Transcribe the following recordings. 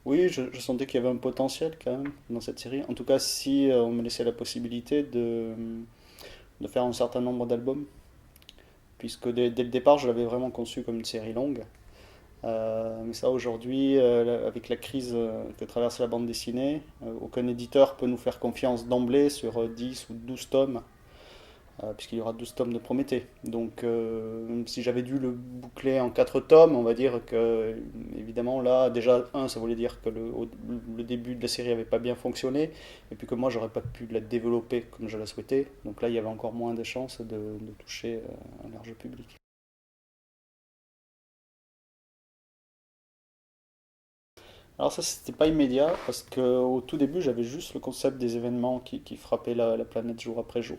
Oui, je sentais qu'il y avait un potentiel quand même dans cette série. En tout cas, si on me laissait la possibilité de faire un certain nombre d'albums, puisque dès le départ, je l'avais vraiment conçu comme une série longue. Mais ça, aujourd'hui, avec la crise que traverse la bande dessinée, aucun éditeur peut nous faire confiance d'emblée sur 10 ou 12 tomes, puisqu'il y aura 12 tomes de Prométhée. Donc, même si j'avais dû le boucler en 4 tomes, on va dire que, évidemment, là, déjà, ça voulait dire que le début de la série n'avait pas bien fonctionné, et puis que moi, j'aurais pas pu la développer comme je la souhaitais. Donc là, il y avait encore moins de chances de toucher un large public. Alors ça, c'était pas immédiat, parce qu'au tout début, j'avais juste le concept des événements qui frappaient la planète jour après jour.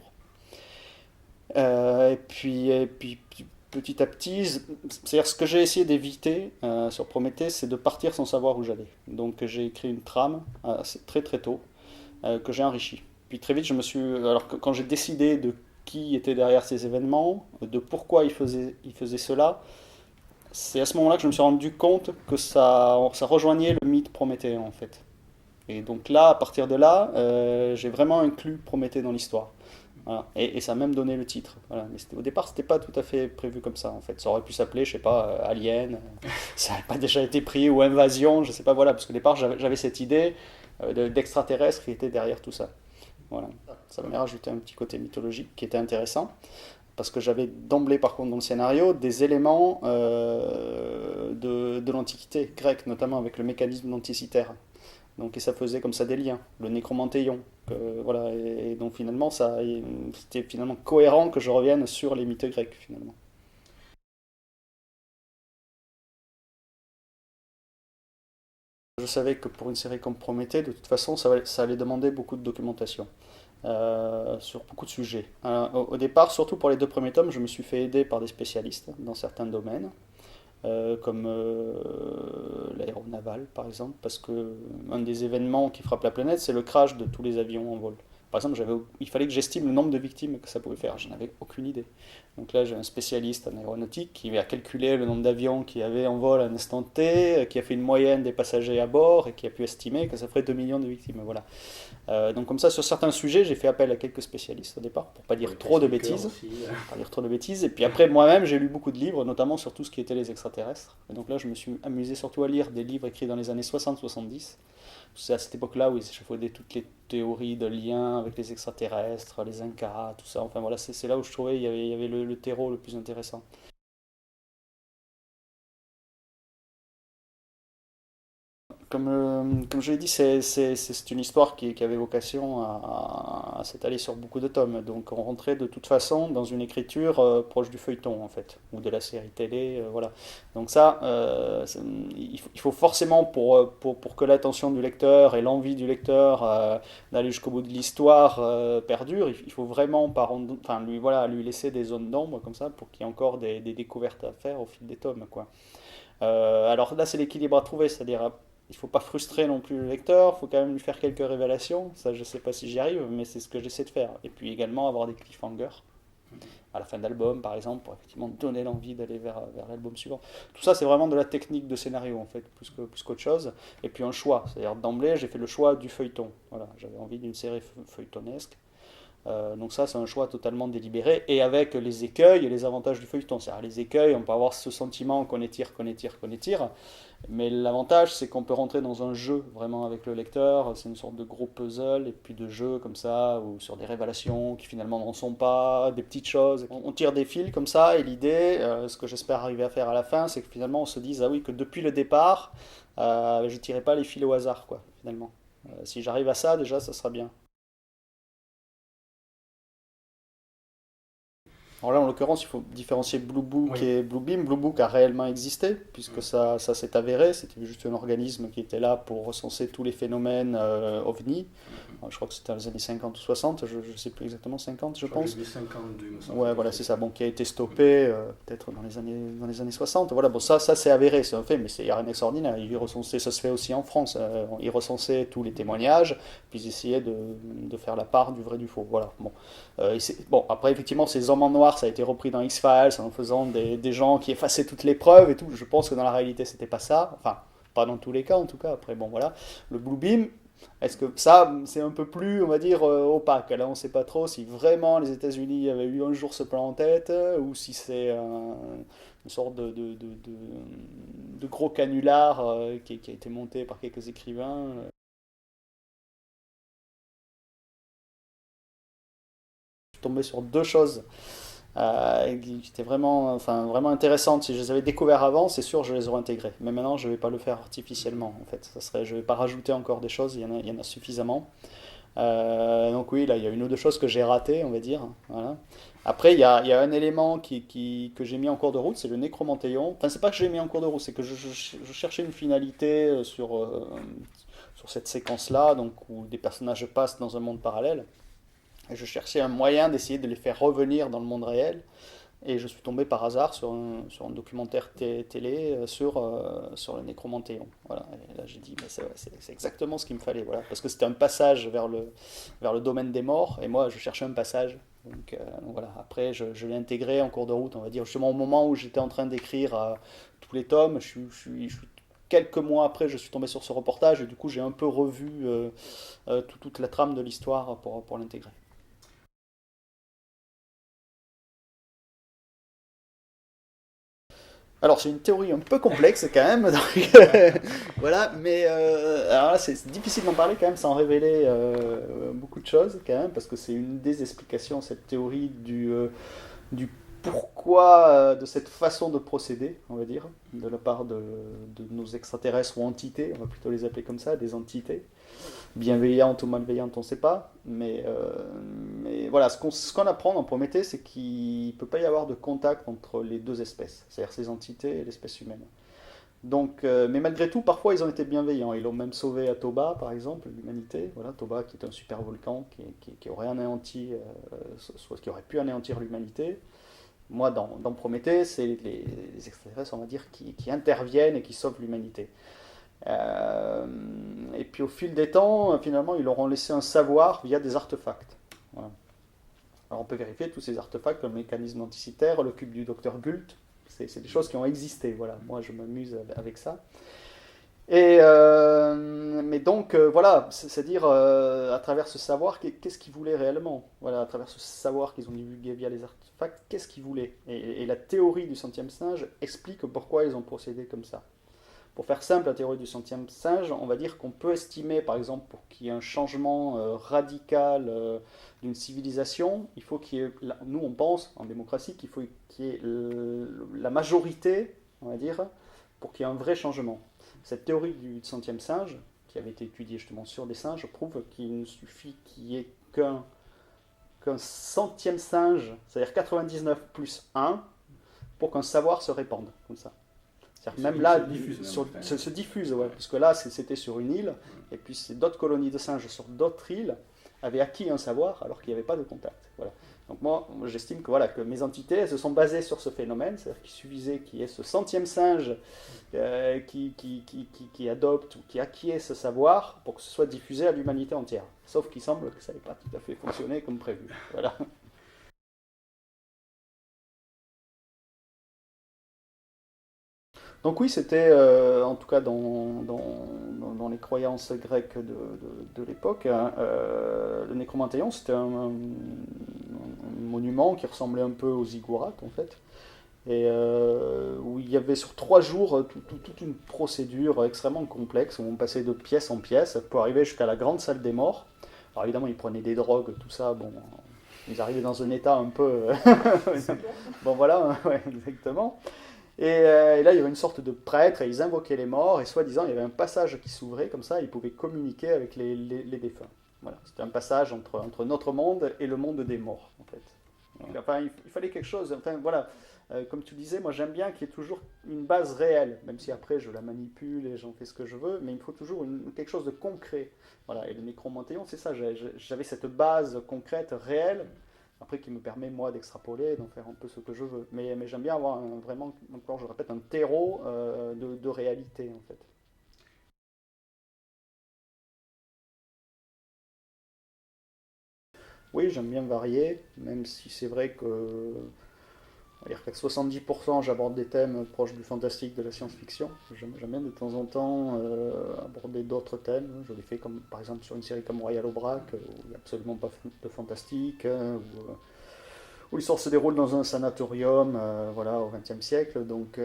Et puis, petit à petit, c'est-à-dire ce que j'ai essayé d'éviter sur Prométhée, c'est de partir sans savoir où j'allais. Donc j'ai écrit une trame très très tôt que j'ai enrichie. Puis très vite, alors que quand j'ai décidé de qui était derrière ces événements, de pourquoi il faisait cela, c'est à ce moment-là que je me suis rendu compte que ça rejoignait le mythe prométhéen en fait. Et donc là, à partir de là, j'ai vraiment inclus Prométhée dans l'histoire. Voilà. Et ça a même donné le titre. Voilà. Mais au départ, c'était pas tout à fait prévu comme ça en fait. Ça aurait pu s'appeler, je sais pas, Alien. Ça n'avait pas déjà été pris ou Invasion, je sais pas. Voilà, parce qu'au départ, j'avais cette idée d'extraterrestre qui était derrière tout ça. Voilà. Ça m'a rajouté un petit côté mythologique qui était intéressant parce que j'avais d'emblée par contre dans le scénario des éléments de l'Antiquité grecque, notamment avec le mécanisme d'anticitaire. Donc, et ça faisait comme ça des liens, le nécromantéion. Voilà, et donc finalement, c'était finalement cohérent que je revienne sur les mythes grecs finalement. Je savais que pour une série comme Prométhée, de toute façon, ça allait demander beaucoup de documentation sur beaucoup de sujets. Au départ, surtout pour les deux premiers tomes, je me suis fait aider par des spécialistes dans certains domaines. Comme l'aéronaval par exemple, parce que un des événements qui frappe la planète, c'est le crash de tous les avions en vol. Par exemple, il fallait que j'estime le nombre de victimes que ça pouvait faire, j'en avais aucune idée. Donc là, j'ai un spécialiste en aéronautique qui a calculé le nombre d'avions qu'il y avait en vol à un instant T, qui a fait une moyenne des passagers à bord et qui a pu estimer que ça ferait 2 millions de victimes. Voilà. Donc comme ça, sur certains sujets, j'ai fait appel à quelques spécialistes au départ, pour pas dire trop de bêtises. Aussi. Pas dire trop de bêtises. Et puis après, moi-même, j'ai lu beaucoup de livres, notamment sur tout ce qui était les extraterrestres. Et donc là, je me suis amusé surtout à lire des livres écrits dans les années 60-70. C'est à cette époque-là où ils échafaudaient toutes les théories de liens avec les extraterrestres, les Incas, tout ça. Enfin voilà, c'est là où je trouvais il y avait le terreau le plus intéressant. Comme je l'ai dit, c'est une histoire qui avait vocation à s'étaler sur beaucoup de tomes. Donc on rentrait de toute façon dans une écriture proche du feuilleton, en fait, ou de la série télé. Voilà. Donc ça, il faut forcément, pour que l'attention du lecteur et l'envie du lecteur d'aller jusqu'au bout de l'histoire perdure, il faut vraiment enfin, lui laisser des zones d'ombre, comme ça, pour qu'il y ait encore des découvertes à faire au fil des tomes, quoi. Alors là, c'est l'équilibre à trouver, c'est-à-dire il ne faut pas frustrer non plus le lecteur, il faut quand même lui faire quelques révélations. Ça, je ne sais pas si j'y arrive, mais c'est ce que j'essaie de faire. Et puis également avoir des cliffhangers à la fin d'album, par exemple, pour effectivement donner l'envie d'aller vers l'album suivant. Tout ça, c'est vraiment de la technique de scénario, en fait, plus qu'autre chose. Et puis un choix, c'est-à-dire d'emblée, j'ai fait le choix du feuilleton. Voilà, j'avais envie d'une série feuilletonesque. Donc ça, c'est un choix totalement délibéré et avec les écueils et les avantages du feuilleton. C'est-à-dire les écueils, on peut avoir ce sentiment qu'on étire, qu'on étire, qu'on étire, mais l'avantage, c'est qu'on peut rentrer dans un jeu vraiment avec le lecteur. C'est une sorte de gros puzzle et puis de jeu comme ça, ou sur des révélations qui finalement n'en sont pas, des petites choses. On tire des fils comme ça et l'idée, ce que j'espère arriver à faire à la fin, c'est que finalement on se dise, ah oui, que depuis le départ, je ne tirais pas les fils au hasard, quoi, finalement. Si j'arrive à ça, déjà, ça sera bien. Alors là, en l'occurrence, il faut différencier Blue Book Oui. et Bluebeam. Blue Book a réellement existé, puisque ça s'est avéré. C'était juste un organisme qui était là pour recenser tous les phénomènes ovni. Alors, je crois que c'était dans les années 50 ou 60, je ne sais plus exactement, 50 je Je crois que pense. j'ai vu 52, me semble, Ouais, quelque voilà, c'est chose ça, comme bon, qui a été stoppé peut-être dans les années 60. Voilà, bon, ça c'est avéré, c'est un fait, mais il n'y a rien d'extraordinaire. Il recensait, ça se fait aussi en France. Il recensait tous les témoignages, puis ils essayaient de faire la part du vrai du faux. Voilà, bon. Bon, après, effectivement, ces hommes en noir, ça a été repris dans X-Files en faisant des gens qui effaçaient toutes les preuves et tout. Je pense que dans la réalité, c'était pas ça. Enfin, pas dans tous les cas en tout cas. Après, bon voilà, le Bluebeam, est-ce que ça, c'est un peu plus, on va dire, opaque. Là, on ne sait pas trop si vraiment les États-Unis avaient eu un jour ce plan en tête, ou si c'est une sorte de gros canular qui a été monté par quelques écrivains. Je suis tombé sur deux choses qui étaient vraiment, enfin, vraiment intéressantes. Si je les avais découvertes avant, c'est sûr, je les aurais intégrées. Mais maintenant, je ne vais pas le faire artificiellement, en fait. Je ne vais pas rajouter encore des choses, il y en a suffisamment. Donc oui, là, il y a une ou deux choses que j'ai ratées, on va dire. Voilà. Après, il y a un élément que j'ai mis en cours de route, c'est le nécromantéon. Enfin, c'est pas que j'ai mis en cours de route, c'est que je cherchais une finalité sur cette séquence-là, donc où des personnages passent dans un monde parallèle. Et je cherchais un moyen d'essayer de les faire revenir dans le monde réel. Et je suis tombé par hasard sur un documentaire télé sur le nécromantéon. Voilà. Et là, j'ai dit, mais c'est exactement ce qu'il me fallait. Voilà. Parce que c'était un passage vers le domaine des morts. Et moi, je cherchais un passage. Donc voilà. Après, je l'ai intégré en cours de route, on va dire. Justement, au moment où j'étais en train d'écrire tous les tomes, quelques mois après, je suis tombé sur ce reportage. Et du coup, j'ai un peu revu toute la trame de l'histoire pour l'intégrer. Alors, c'est une théorie un peu complexe quand même, donc, voilà, mais alors là, c'est difficile d'en parler quand même sans révéler beaucoup de choses quand même, parce que c'est une des explications, cette théorie du pourquoi de cette façon de procéder, on va dire, de la part de nos extraterrestres ou entités, on va plutôt les appeler comme ça, des entités bienveillante ou malveillante, on ne sait pas. Mais voilà, ce qu'on apprend dans Prométhée, c'est qu'il ne peut pas y avoir de contact entre les deux espèces, c'est-à-dire ces entités et l'espèce humaine. Donc, mais malgré tout, parfois ils ont été bienveillants. Ils l'ont même sauvé à Toba, par exemple, l'humanité. Voilà, Toba qui est un super volcan qui aurait anéanti, soit qui aurait pu anéantir l'humanité. Moi, dans Prométhée, c'est les extraterrestres, on va dire, qui interviennent et qui sauvent l'humanité. Euh, et puis au fil des temps, finalement, ils leur ont laissé un savoir via des artefacts. Voilà. Alors on peut vérifier tous ces artefacts, le mécanisme anticitaire, le cube du docteur Gult, c'est des choses qui ont existé. Voilà, moi je m'amuse avec ça. Mais donc voilà, c'est-à-dire à travers ce savoir, qu'est-ce qu'ils voulaient réellement. Voilà, à travers ce savoir qu'ils ont divulgué via les artefacts, qu'est-ce qu'ils voulaient. Et la théorie du centième singe explique pourquoi ils ont procédé comme ça. Pour faire simple, la théorie du centième singe, on va dire qu'on peut estimer, par exemple, pour qu'il y ait un changement radical d'une civilisation, il faut qu'il y ait, nous on pense en démocratie qu'il faut qu'il y ait la majorité, on va dire, pour qu'il y ait un vrai changement. Cette théorie du centième singe, qui avait été étudiée justement sur des singes, prouve qu'il ne suffit qu'il y ait qu'un centième singe, c'est-à-dire 99 plus 1, pour qu'un savoir se répande, comme ça. Même là, se diffuse, ouais, parce que là, c'était sur une île, et puis d'autres colonies de singes sur d'autres îles avaient acquis un savoir alors qu'il n'y avait pas de contact. Voilà. Donc moi, j'estime que, voilà, que mes entités elles se sont basées sur ce phénomène, c'est-à-dire qu'il suffisait qu'il y ait ce centième singe qui adopte ou qui acquiert ce savoir pour que ce soit diffusé à l'humanité entière. Sauf qu'il semble que ça n'ait pas tout à fait fonctionné comme prévu. Voilà. Donc oui, c'était en tout cas dans les croyances grecques de l'époque, hein, le Nécromanteion, c'était un monument qui ressemblait un peu aux ziggourats en fait, et où il y avait sur 3 jours toute une procédure extrêmement complexe où on passait de pièce en pièce pour arriver jusqu'à la grande salle des morts. Alors évidemment, ils prenaient des drogues, tout ça, bon, ils arrivaient dans un état un peu... bon voilà, ouais, exactement. Et là, il y avait une sorte de prêtre et ils invoquaient les morts et soi-disant, il y avait un passage qui s'ouvrait comme ça, ils pouvaient communiquer avec les défunts. Voilà, c'était un passage entre notre monde et le monde des morts, en fait. Donc, enfin, il fallait quelque chose, enfin voilà, comme tu disais, moi j'aime bien qu'il y ait toujours une base réelle, même si après je la manipule et j'en fais ce que je veux, mais il me faut toujours quelque chose de concret. Voilà, et le Nécromanteion, c'est ça, j'avais cette base concrète, réelle, après qui me permet moi d'extrapoler, d'en faire un peu ce que je veux. Mais j'aime bien avoir vraiment, encore je répète, un terreau de réalité en fait. Oui, j'aime bien varier, même si c'est vrai que On va dire qu'à 70% j'aborde des thèmes proches du fantastique, de la science-fiction. J'aime bien de temps en temps aborder d'autres thèmes. Je l'ai fait comme par exemple sur une série comme Royal Aubrac, où il n'y a absolument pas de fantastique, où l'histoire se déroule dans un sanatorium voilà, au XXe siècle. Donc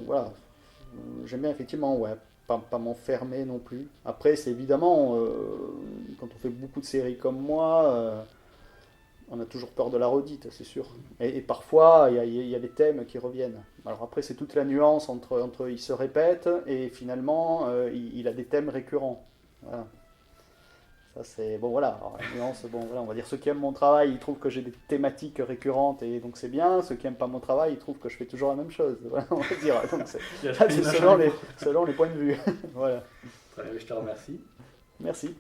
voilà, j'aime bien effectivement, ouais, pas m'enfermer non plus. Après, c'est évidemment, quand on fait beaucoup de séries comme moi, on a toujours peur de la redite, c'est sûr. Et parfois, il y a des thèmes qui reviennent. Alors après, c'est toute la nuance entre il se répète et finalement, il a des thèmes récurrents. Voilà. Ça, c'est bon, voilà. Alors, la nuance, bon, voilà, on va dire ceux qui aiment mon travail, ils trouvent que j'ai des thématiques récurrentes et donc c'est bien. Ceux qui aiment pas mon travail, ils trouvent que je fais toujours la même chose. Voilà, on va dire. Donc Il y a c'est une selon les points de vue. Voilà. Très bien, je te remercie. Merci.